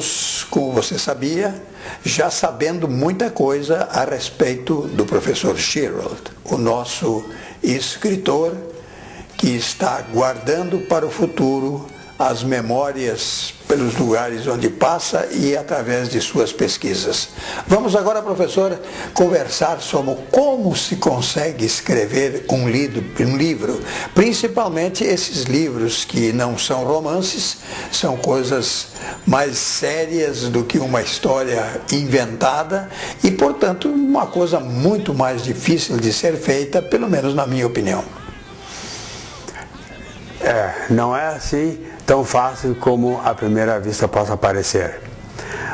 estamos, como você sabia, já sabendo muita coisa a respeito do professor Shirrell, o nosso escritor que está guardando para o futuro as memórias pelos lugares onde passa e através de suas pesquisas. Vamos agora, professor, conversar sobre como se consegue escrever um livro, principalmente esses livros que não são romances, são coisas mais sérias do que uma história inventada e, portanto, uma coisa muito mais difícil de ser feita, pelo menos na minha opinião. Não é assim tão fácil como à primeira vista possa parecer.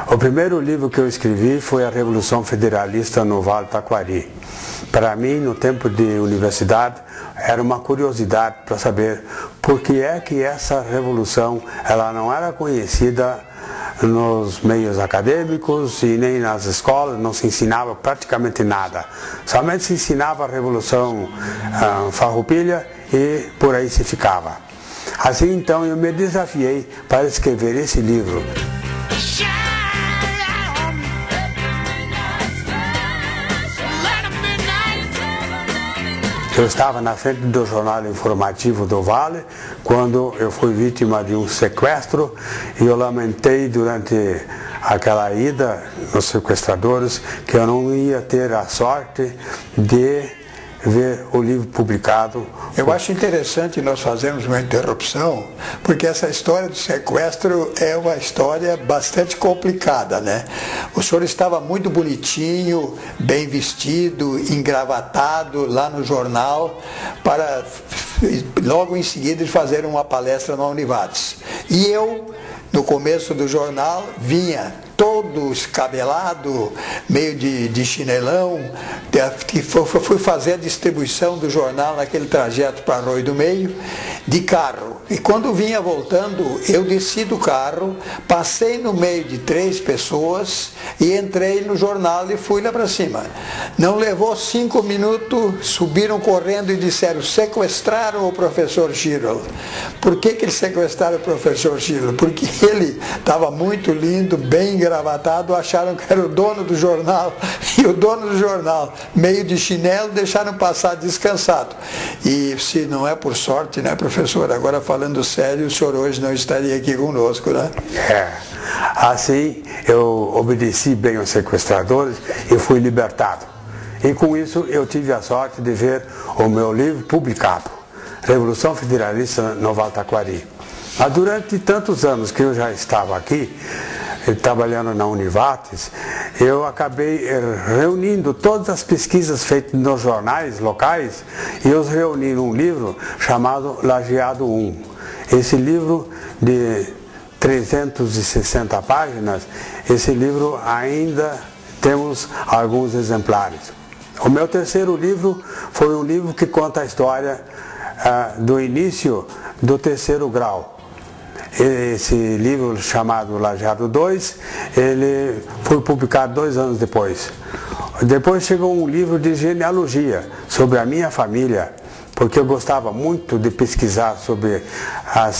O primeiro livro que eu escrevi foi a Revolução Federalista no Vale do Taquari. Para mim, no tempo de universidade, era uma curiosidade para saber por que é que essa revolução ela não era conhecida nos meios acadêmicos e nem nas escolas, não se ensinava praticamente nada. Somente se ensinava a Revolução Farroupilha e por aí se ficava. Assim então eu me desafiei para escrever esse livro. Eu estava na frente do jornal informativo do Vale quando eu fui vítima de um sequestro e eu lamentei durante aquela ida nos sequestradores que eu não ia ter a sorte de ver o livro publicado. Eu acho interessante nós fazermos uma interrupção, porque essa história do sequestro é uma história bastante complicada, né? O senhor estava muito bonitinho, bem vestido, engravatado lá no jornal, para logo em seguida fazer uma palestra na Univates. E eu, no começo do jornal, vinha todo escabelado, meio de chinelão, que fui fazer a distribuição do jornal naquele trajeto para Arroio do Meio, de carro. E quando vinha voltando, eu desci do carro, passei no meio de 3 pessoas e entrei no jornal e fui lá para cima. Não levou 5 minutos, subiram correndo e disseram: sequestraram o professor Shirrell. Por que eles sequestraram o professor Shirrell? Porque ele estava muito lindo, bem engravatado, acharam que era o dono do jornal, e o dono do jornal, meio de chinelo, deixaram passar descansado. E se não é por sorte, né, professor, agora falando sério, o senhor hoje não estaria aqui conosco, né? Assim eu obedeci bem aos sequestradores e fui libertado. E com isso eu tive a sorte de ver o meu livro publicado, Revolução Federalista no Vale do Taquari. Mas durante tantos anos que eu já estava aqui, trabalhando na Univates, eu acabei reunindo todas as pesquisas feitas nos jornais locais e os reuni num livro chamado Lajeado 1. Esse livro de 360 páginas, esse livro ainda temos alguns exemplares. O meu terceiro livro foi um livro que conta a história do início do terceiro grau. Esse livro chamado Lajeado 2, ele foi publicado 2 anos depois. Depois chegou um livro de genealogia sobre a minha família, porque eu gostava muito de pesquisar sobre a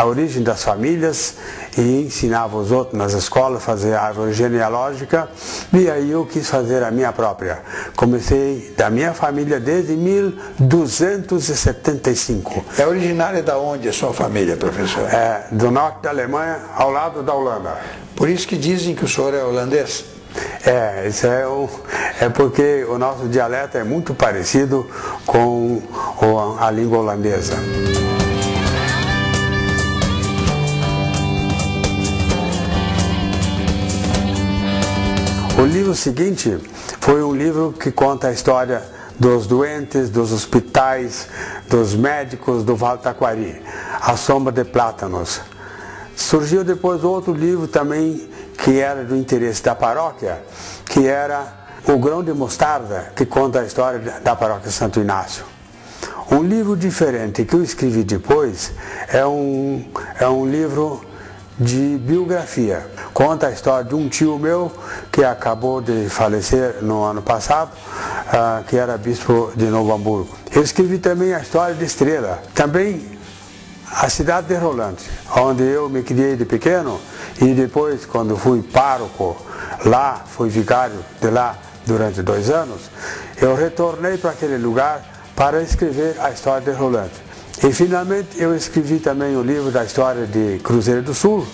origem das famílias e ensinava os outros nas escolas a fazer árvore genealógica, e aí eu quis fazer a minha própria. Comecei da minha família desde 1275. É originária de onde a sua família, professor? Do norte da Alemanha, ao lado da Holanda. Por isso que dizem que o senhor é holandês? Isso é porque o nosso dialeto é muito parecido com a língua holandesa. O livro seguinte foi um livro que conta a história dos doentes, dos hospitais, dos médicos do Vale do Taquari, A Sombra de Plátanos. Surgiu depois outro livro também que era do interesse da paróquia, que era O Grão de Mostarda, que conta a história da paróquia Santo Inácio. Um livro diferente que eu escrevi depois é um livro de biografia. Conta a história de um tio meu que acabou de falecer no ano passado, que era bispo de Novo Hamburgo. Eu escrevi também a história de Estrela. Também a cidade de Rolante, onde eu me criei de pequeno, e depois, quando fui pároco lá, fui vigário de lá durante 2 anos, eu retornei para aquele lugar para escrever a história de Rolante. E finalmente eu escrevi também o livro da história de Cruzeiro do Sul,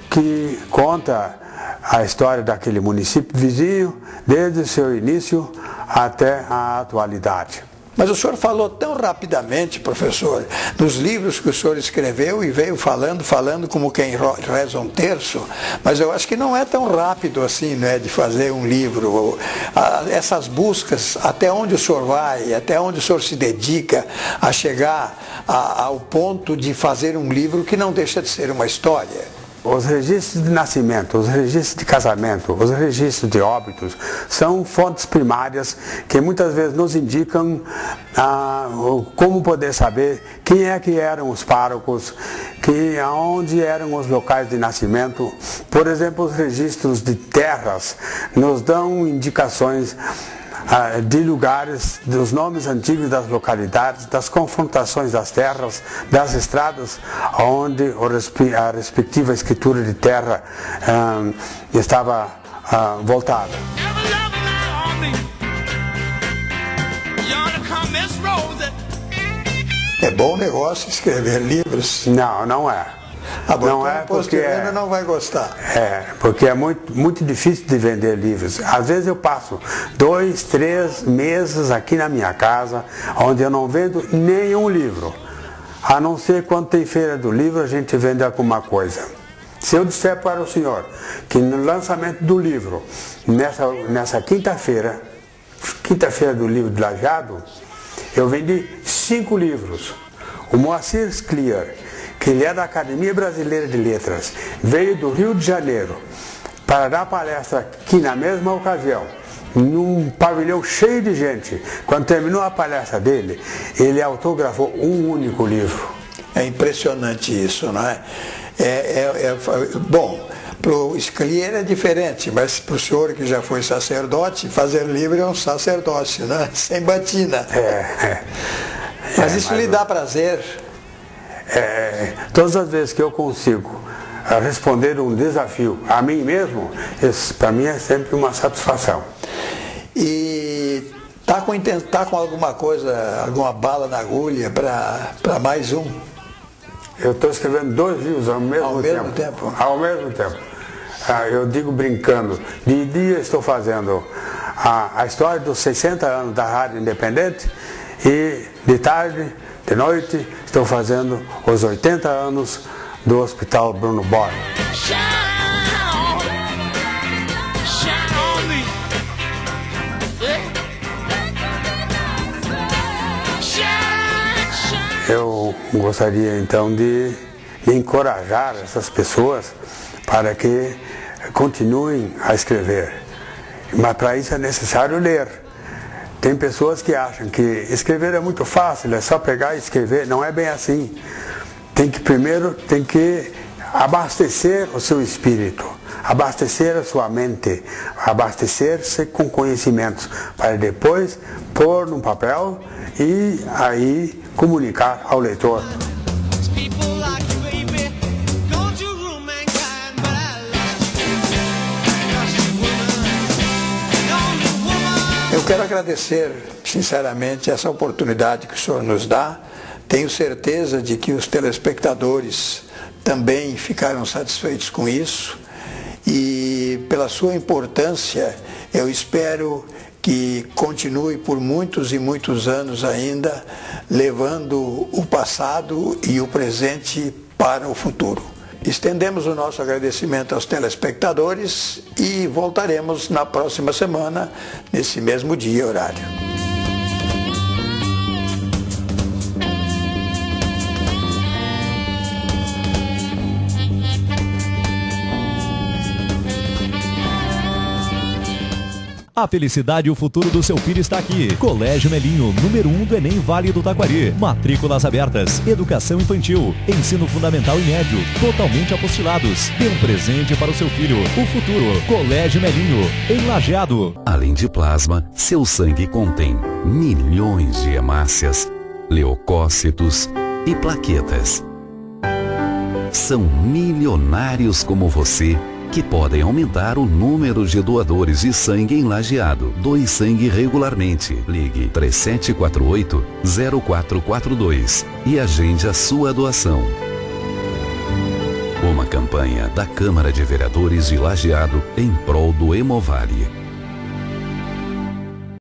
que conta a história daquele município vizinho, desde o seu início até a atualidade. Mas o senhor falou tão rapidamente, professor, dos livros que o senhor escreveu e veio falando como quem reza um terço, mas eu acho que não é tão rápido assim, né, de fazer um livro. Essas buscas, até onde o senhor vai, até onde o senhor se dedica a chegar ao ponto de fazer um livro que não deixa de ser uma história. Os registros de nascimento, os registros de casamento, os registros de óbitos são fontes primárias que muitas vezes nos indicam como poder saber quem é que eram os párocos, aonde eram os locais de nascimento. Por exemplo, os registros de terras nos dão indicações de lugares, dos nomes antigos das localidades, das confrontações das terras, das estradas onde a respectiva escritura de terra estava voltada. É bom negócio escrever livros? Não, não é. Não é porque não vai gostar. Porque é muito difícil de vender livros. Às vezes eu passo 2, 3 meses aqui na minha casa, onde eu não vendo nenhum livro. A não ser quando tem feira do livro, a gente vende alguma coisa. Se eu disser para o senhor que no lançamento do livro, nessa quinta-feira do livro de Lajeado, eu vendi 5 livros. O Moacir Scliar, que ele é da Academia Brasileira de Letras, veio do Rio de Janeiro para dar palestra aqui na mesma ocasião, num pavilhão cheio de gente. Quando terminou a palestra dele, ele autografou um único livro. É impressionante isso, não é? Bom, para o Scliar é diferente, mas para o senhor que já foi sacerdote, fazer livro é um sacerdócio, né? Sem batina. Mas isso lhe dá prazer? Todas as vezes que eu consigo responder um desafio a mim mesmo, isso para mim é sempre uma satisfação. E tá com alguma coisa, alguma bala na agulha para mais um? Eu estou escrevendo 2 livros ao mesmo tempo. Ao mesmo tempo. Eu digo brincando, de dia estou fazendo a história dos 60 anos da Rádio Independente e de tarde, de noite, estou fazendo os 80 anos do Hospital Bruno Boll. Eu gostaria então de encorajar essas pessoas para que continuem a escrever. Mas para isso é necessário ler. Tem pessoas que acham que escrever é muito fácil, é só pegar e escrever. Não é bem assim. Primeiro tem que abastecer o seu espírito, abastecer a sua mente, abastecer-se com conhecimentos, para depois pôr num papel e aí comunicar ao leitor. Eu quero agradecer, sinceramente, essa oportunidade que o senhor nos dá. Tenho certeza de que os telespectadores também ficaram satisfeitos com isso. E pela sua importância, eu espero que continue por muitos e muitos anos ainda, levando o passado e o presente para o futuro. Estendemos o nosso agradecimento aos telespectadores e voltaremos na próxima semana, nesse mesmo dia e horário. A felicidade e o futuro do seu filho está aqui. Colégio Melinho, número 1 do Enem Vale do Taquari. Matrículas abertas. Educação infantil. Ensino fundamental e médio. Totalmente apostilados. Dê um presente para o seu filho. O futuro. Colégio Melinho, em Lajeado. Além de plasma, seu sangue contém milhões de hemácias, leucócitos e plaquetas. São milionários como você que podem aumentar o número de doadores de sangue em Lajeado. Doe sangue regularmente. Ligue 3748-0442 e agende a sua doação. Uma campanha da Câmara de Vereadores de Lajeado em prol do Hemovale.